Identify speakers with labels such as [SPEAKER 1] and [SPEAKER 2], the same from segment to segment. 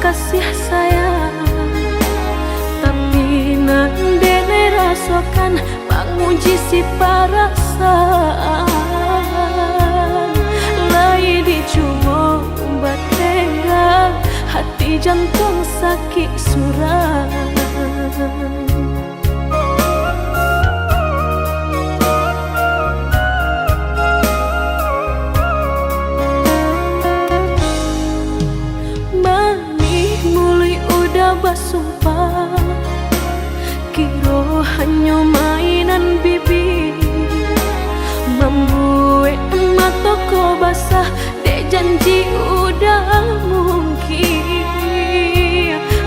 [SPEAKER 1] kasih sayang, tapi nandene rasakan menguji si perasaan. Lai dicoba batengah hati jantung sakit suram. Basumpah kiro hanya mainan bibi, membuat mataku basah dek janji udah mungkin.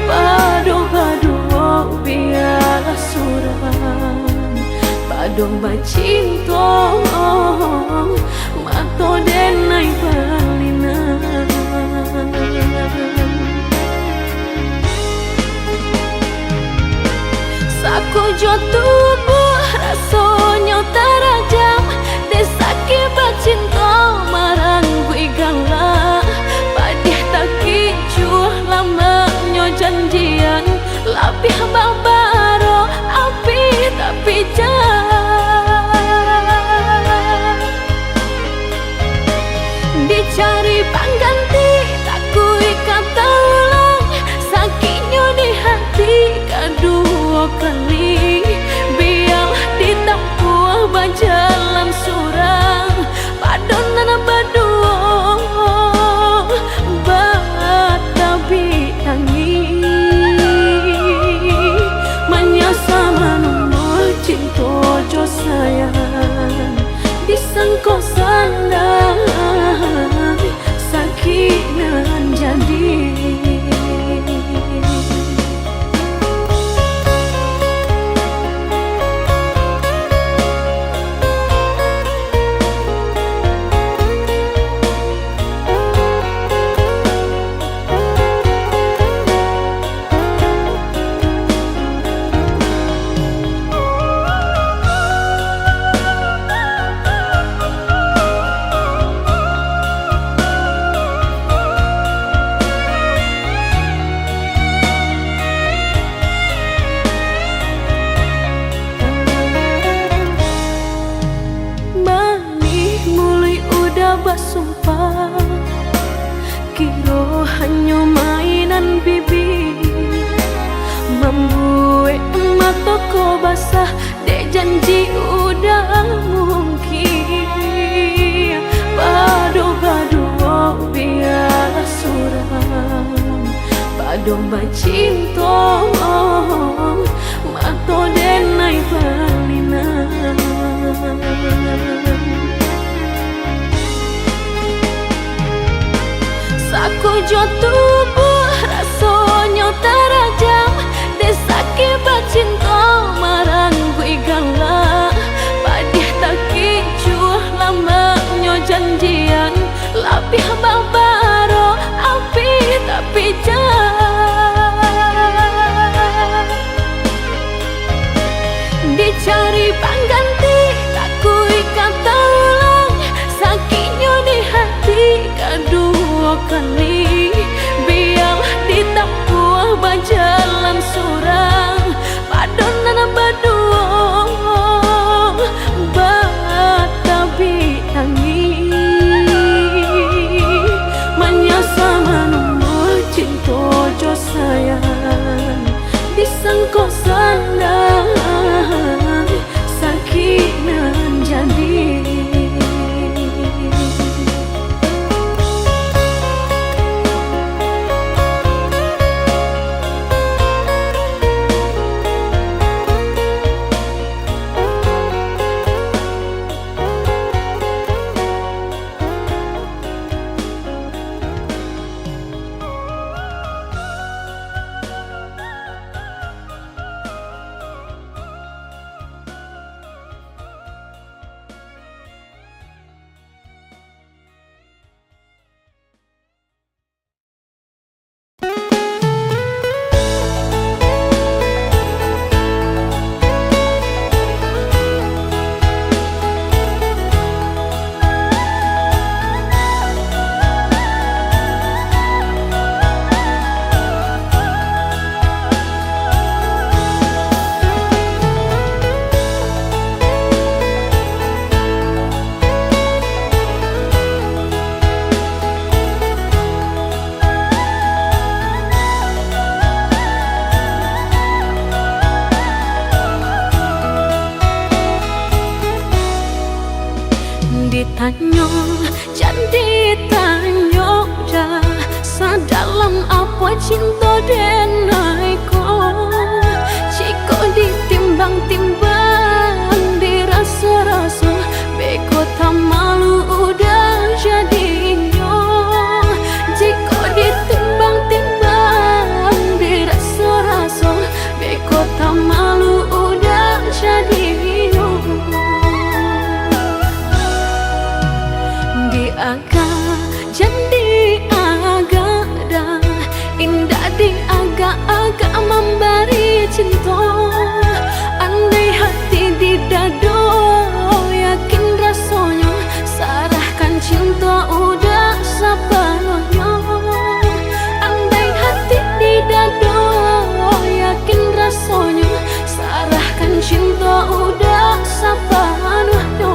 [SPEAKER 1] Padu-padu biarlah suram, padu bacinta mato denai balinan. Aku jauh tubuh rasanya terajam, desaki bacinta marang gue galak. Padih tak kicuh lamanya janjian, lapih babaro api tapi jah. Dicari pengganti tak kui kata ulang, sakitnya di hati kedua kali. Biar ditempuh berjalan surang, padonan berdua batabi tangi. Menyasa menunggu cinta jo sayang, disangko sandang sakit nan jadi. Basumpah kiro hanya mainan bibi, membuat mataku basah dek janji udah mungkin. Padu-padu biarlah suram, padu bacinta mato denai balinan. Aku jauh tubuh rasanya terajam, desaki bacinta marang gue galak. Padih tak kicuh lamanya janjian, lapih babaro api tapi jah. Dicari pengganti tak kui kata ulang, sakitnya di hati kedua kali. cinta denai ko Ciko ditimbang-timbang dirasa-rasa beko tak malu udah jadinya Ciko ditimbang-timbang dirasa-rasa beko tak malu udah jadinya Di agak jadi agak dah indah di agak-agak memberi cinta andai hati di dado yakin rasanya sarahkan cinta udah sepenuhnya andai hati di dado yakin rasanya sarahkan cinta udah sepenuhnya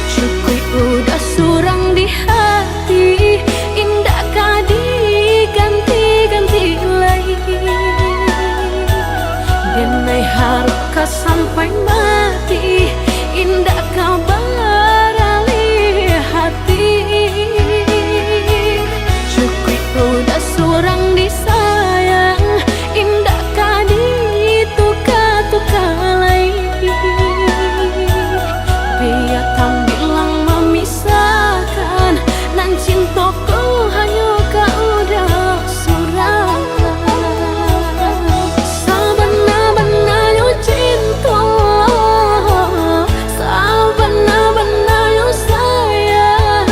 [SPEAKER 1] syukui udah surang di hati indah kadi ganti-ganti lagi denai harka sampai mati indah kabar ali hati syukui udah surang disayang indah kadi tuka-tuka lagi biar tak bilang memisahkan nan cintaku hanya kau udah surahkan sebenar-benarnya cinta sebenar-benarnya sayang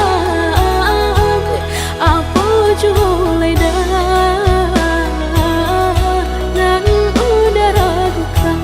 [SPEAKER 1] apa julai dah dan udah ragukan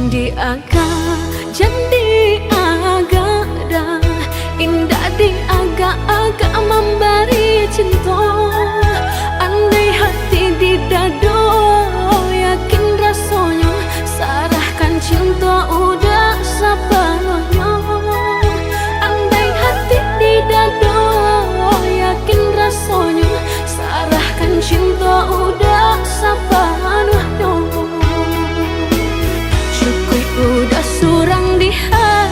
[SPEAKER 1] di agak jadi agak dah indah di agak-agak memberi cinta andai hati di dado yakin rasanya sarahkan cinta udah sepenuhnya andai hati di dado yakin rasanya sarahkan cinta udah sepenuhnya udah surang di hati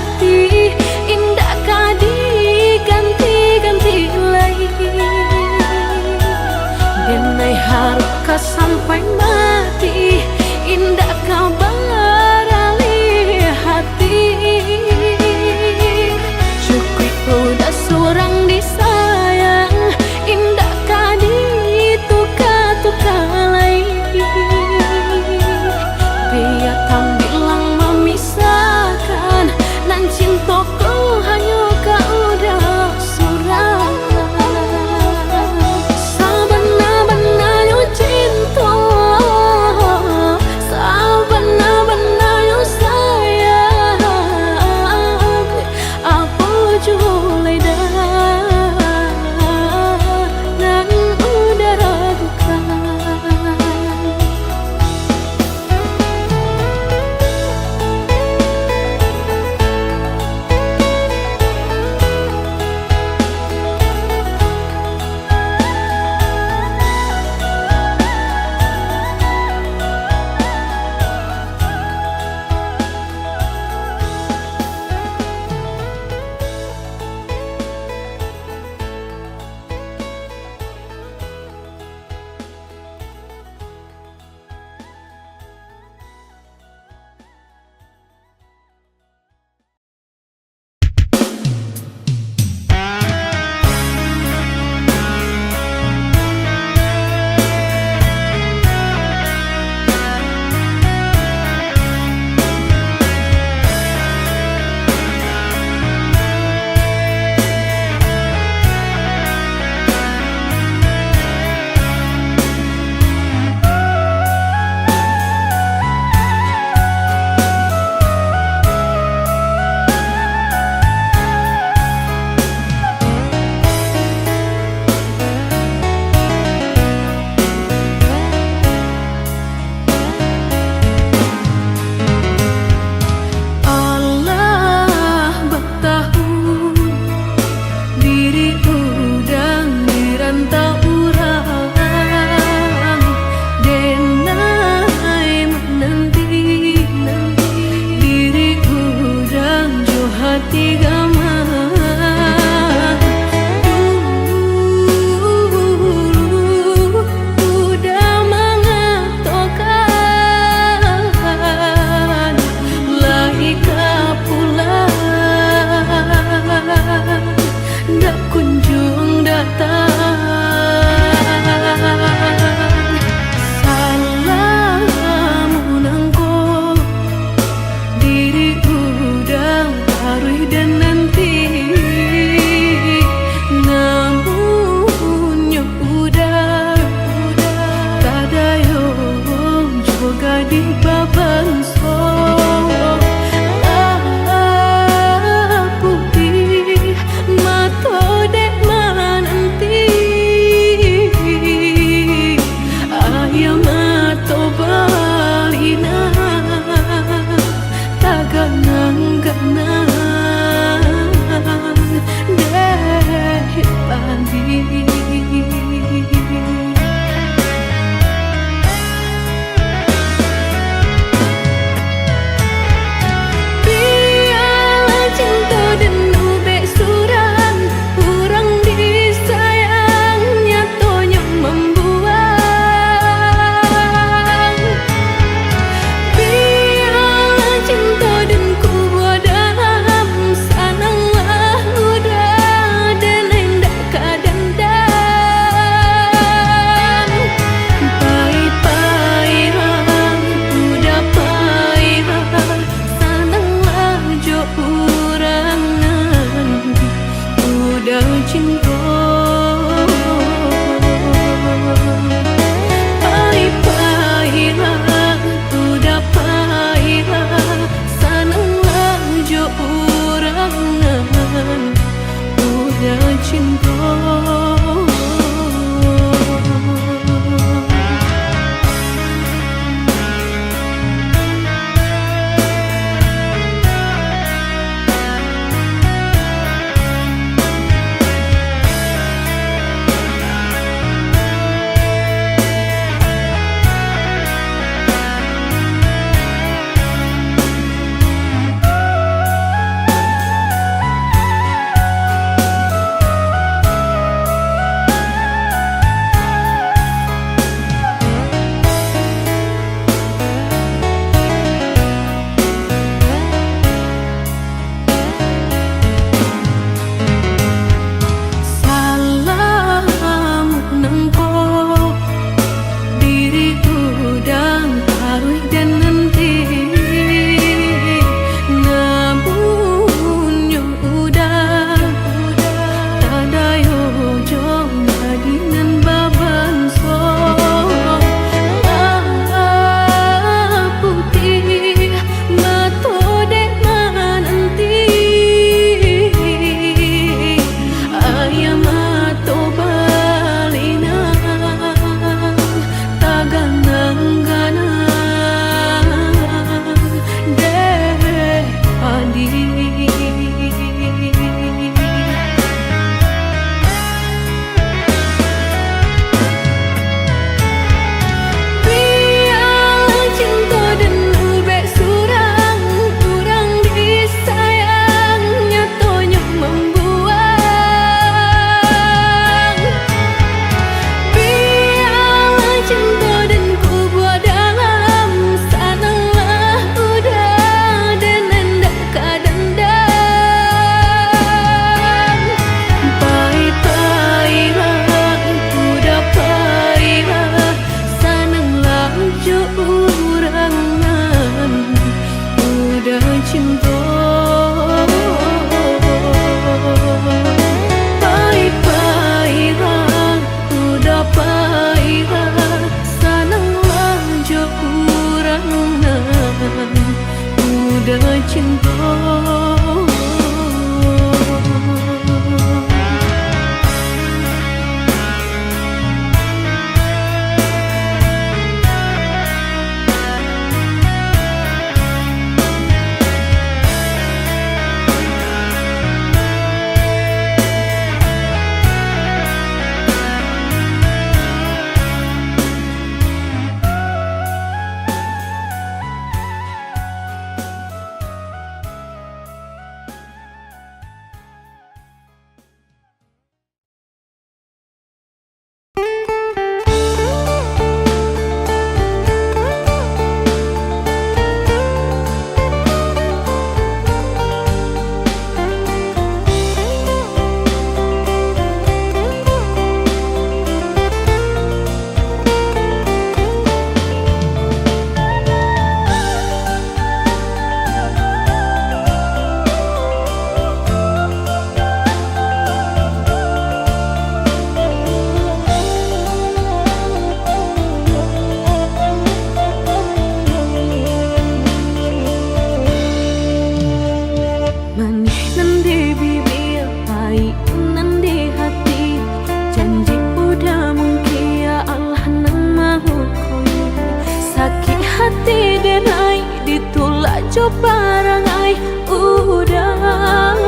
[SPEAKER 1] coba rangai udah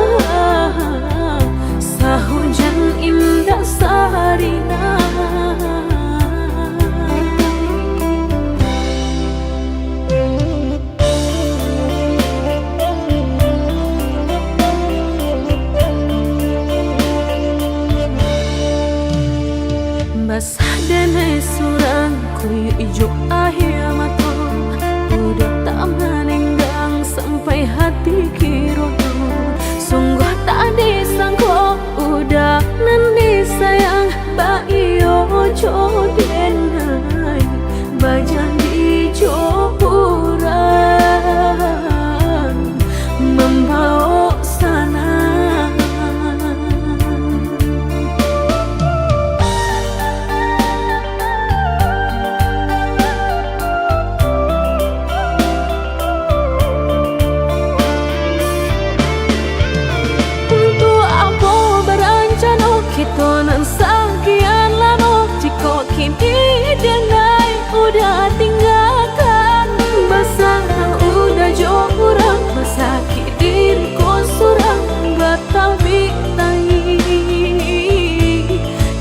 [SPEAKER 1] sahujan indah sarina. Basah dene surang kuy ijo ahia mato udah tak menenggang sampai hati kirodo. Sungguh tak disangko udah nanti sayang ba iyo jodenai bajan di johuran membawa sana. Kitonan sekian lama jika kini dengai udah tinggalkan. Basah udah jorang masakit diriku surang batal bitai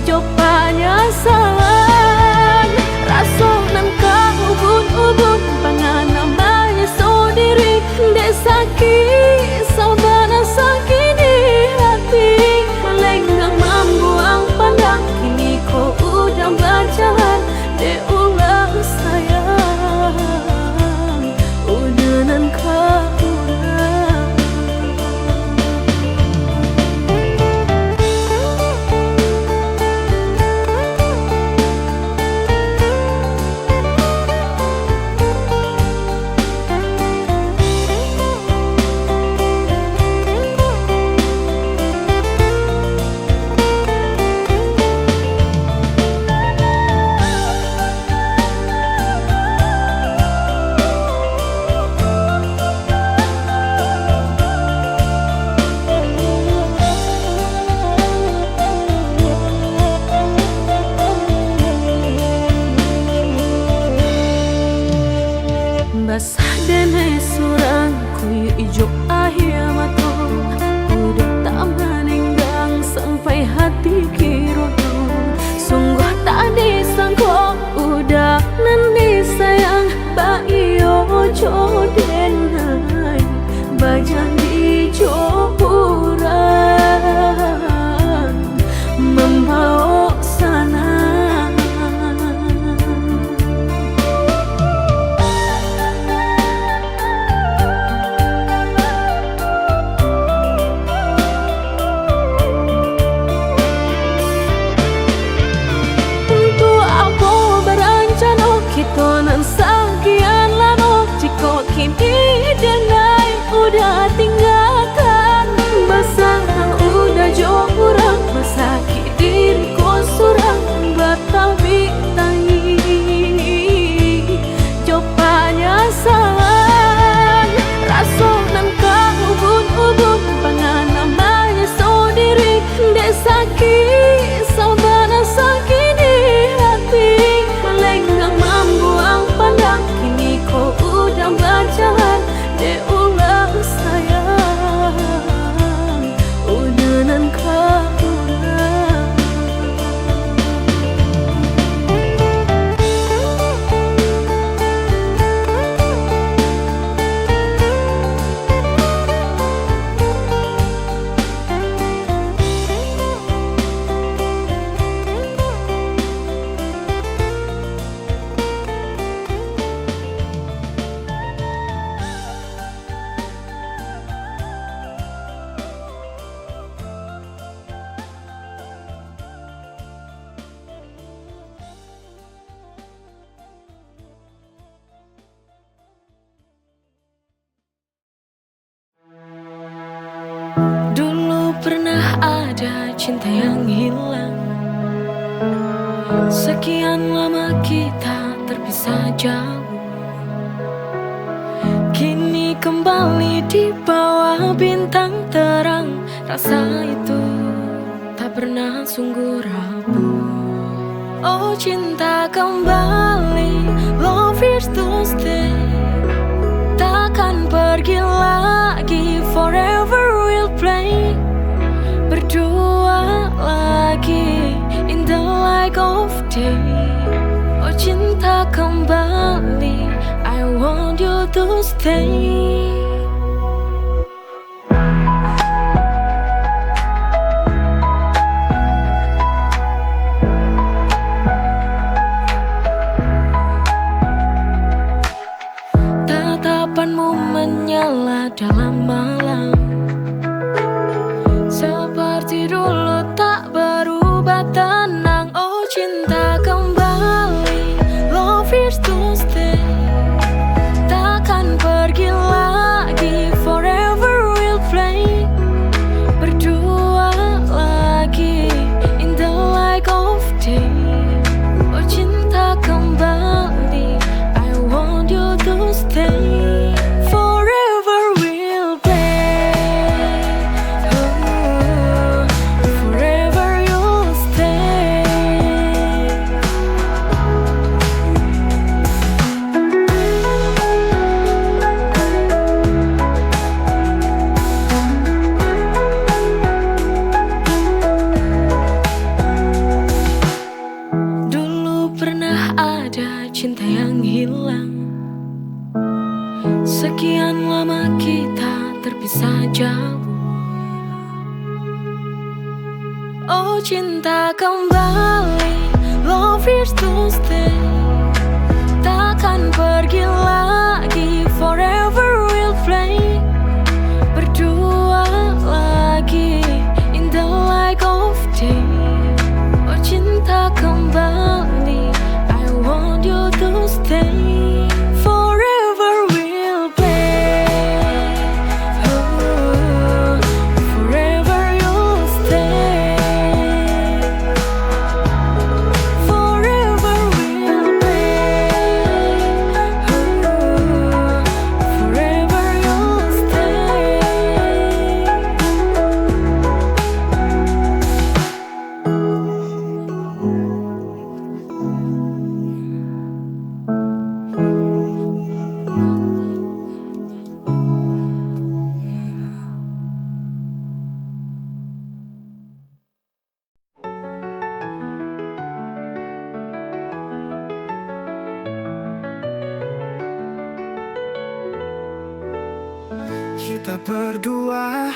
[SPEAKER 1] jopanya salah rasonan kau ubun-ubun pangan namanya sendiri dek sakit saudara sakit di hati melenggang membuang pandang kini kau udah berjalan dek ulang sayang udah nan kau basah dene surang kuy ijo ahia mato udah tak menenggang sampai hati kirodo. Sungguh tak disangko udah nanti sayang ba iyo jodenai bajan di johuran membawa sana. Kitonan sekian lama jika kini dengai udah tinggalkan. Basah udah jorang masakit diriku surang batal bitai jopanya salah rasonan kau ubun-ubun pangan namanya sendiri dek sakit saudara sakit di hati melenggang membuang pandang kini kau udah berjalan dek ulang sayang udah nan kau dulu pernah ada cinta yang hilang. Sekian lama kita terpisah jauh. Kini kembali di bawah bintang terang. Rasa itu tak pernah sungguh rapuh. Oh cinta kembali, love is to stay. Takkan pergi to stay. Tatapanmu menyala dalam malam, seperti dulu tak berubah tenang. Oh cinta kembali, love is to stay. Takkan pergi lagi, forever we'll play. Berdua lagi in the light of day. Oh cinta kembali, I want you to stay. Cinta yang hilang, sekian lama kita terpisah jauh. Oh cinta kembali, love is to stay. Takkan pergi lagi, forever we'll play. Berdua lagi in the light of day. Oh cinta kembali, I want you to stay. Forever we'll play. Oh, forever you'll stay. Forever we'll play. Oh, forever you'll stay.
[SPEAKER 2] Kita berdua,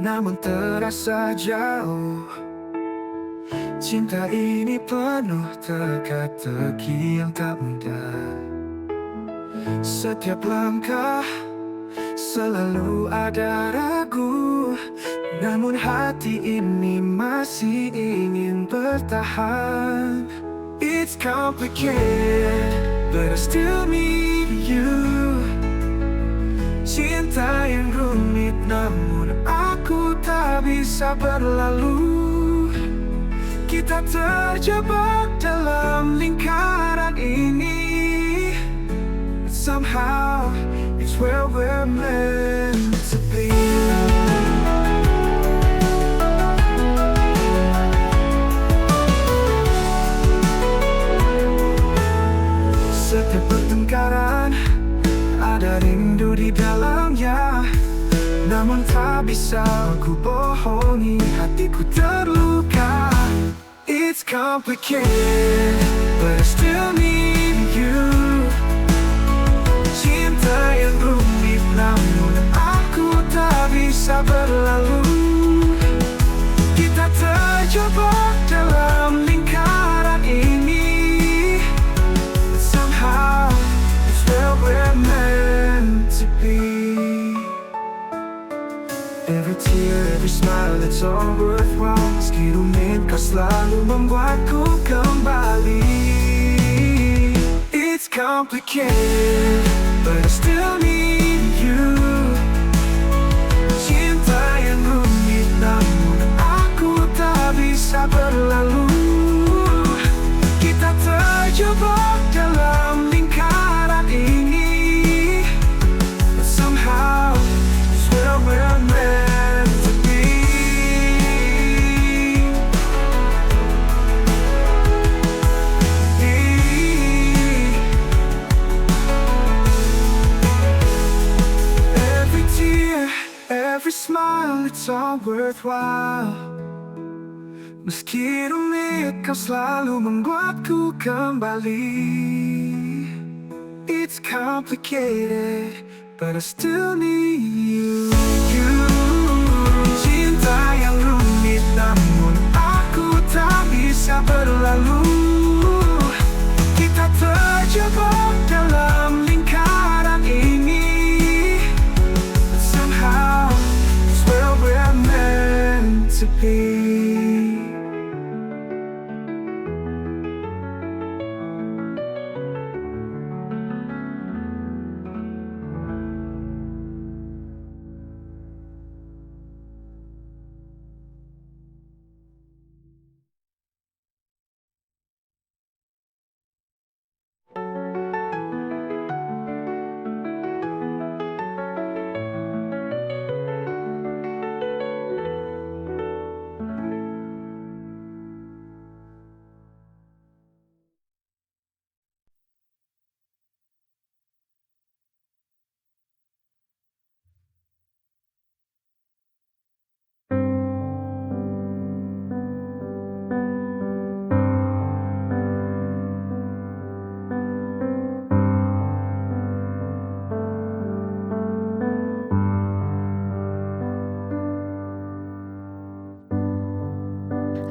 [SPEAKER 2] namun terasa jauh. Cinta ini penuh teka-teki yang tak mudah. Setiap langkah selalu ada ragu, namun hati ini masih ingin bertahan. It's complicated, but I still need you. Cinta yang rumit, namun aku tak bisa berlalu. Kita terjebak dalam lingkaran ini. Somehow, it's where we're meant to be. Setiap pertengkaran ada rindu di dalamnya, namun tak bisa aku bohongi, hatiku terluka. It's complicated, but I still need you. Cinta yang rumit, namun aku tak bisa berlalu. Kita terjebak dalam lingkaran ini. Somehow, it's where we're meant to be. Every tear, every smile, it's all worthwhile. Meski rumit, kau selalu membuatku kembali. It's complicated, but I still need you. Cinta yang rumit, namun aku tak bisa berlalu. Kita terjebak dalam lingkaran ini. But somehow, it's where we're meant to be. Every tear, every smile, it's all worthwhile. Meski rumit, kau selalu membuatku kembali. It's complicated, but I still need you. Cinta yang rumit namun aku tak bisa berlalu. Kita terjebak dalam lingkaran ini. But somehow it's where we're meant to be.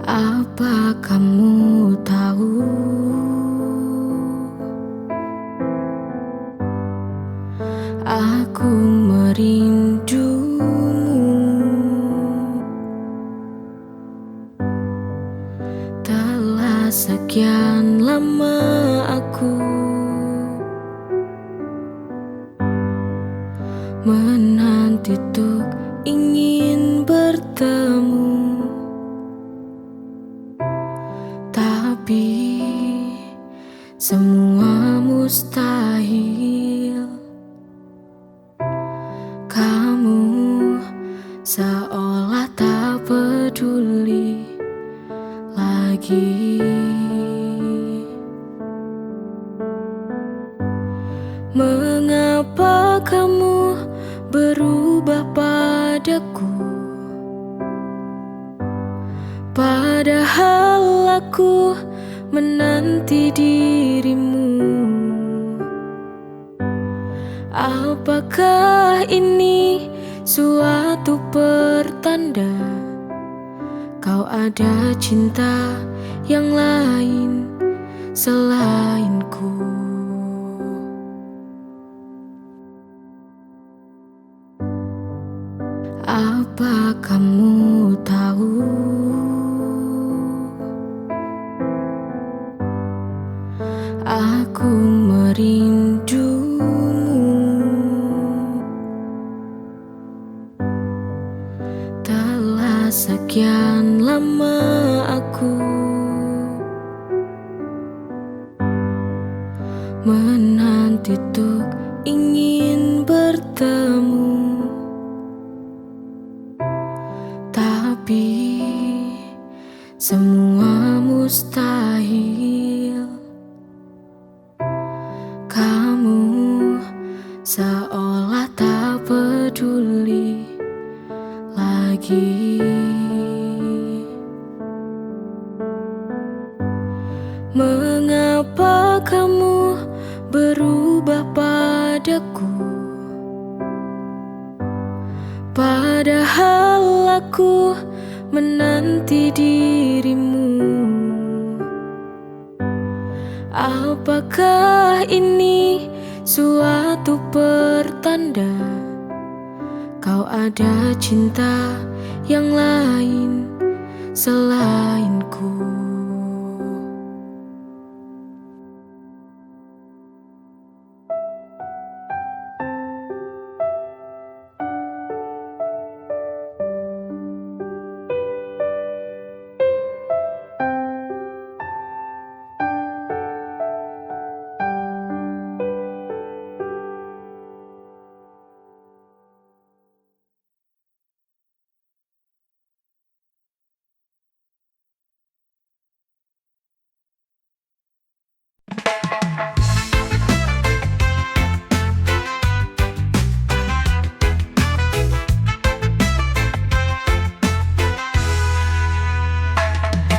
[SPEAKER 1] Apa kamu tahu aku merindumu? Telah sekian lama aku menanti untuk ingin bertemu. Tapi semua mustahil. Kamu seolah tak peduli lagi. Mengapa kamu berubah padaku? Padahal aku menanti dirimu. Apakah ini suatu pertanda kau ada cinta yang lain selainku? Apa kamu tahu aku merindumu? Telah sekian lama aku menanti untuk ingin bertemu. Tapi semua mustahil. Kamu seolah tak peduli lagi. Mengapa kamu berubah padaku? Padahal aku menanti dirimu. Apakah ini suatu pertanda kau ada cinta yang lain selainku?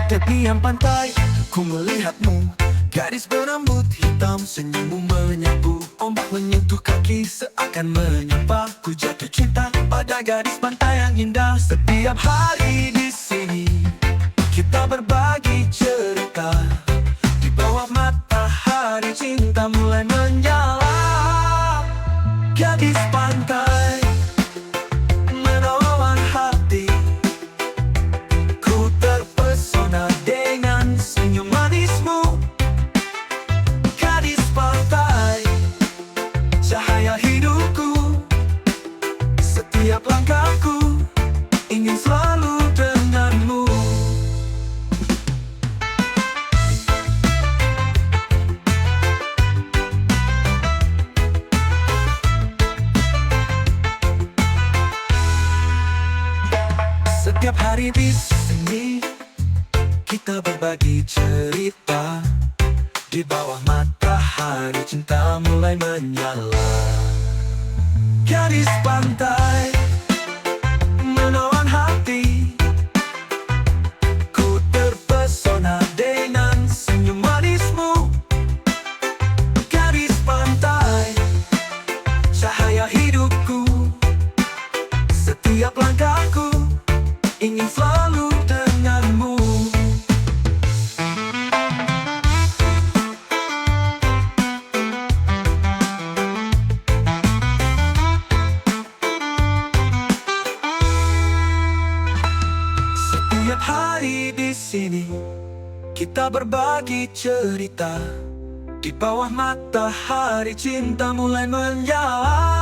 [SPEAKER 2] Tepian pantai, ku melihatmu, gadis berambut hitam senyummu menyapu ombak menyentuh kaki seakan menyapa. Ku jatuh cinta pada gadis pantai yang indah. Setiap hari di sini kita berbagi cerita. Di bawah matahari cinta mulai menyala. Gadis pantai menawan hati. Ku terpesona dengan senyum manismu. Gadis pantai, cahaya hidupku. Setiap langkahku ingin selalu denganmu. Setiap hari di sini kita berbagi cerita. Di bawah matahari cinta mulai menyala. Gadis pantai menawan hati. Ku terpesona dengan senyum manismu. Gadis pantai, cahaya hidupku. Setiap langkahku ingin selalu denganmu. Setiap hari di sini kita berbagi cerita. Di bawah matahari cinta mulai menyala.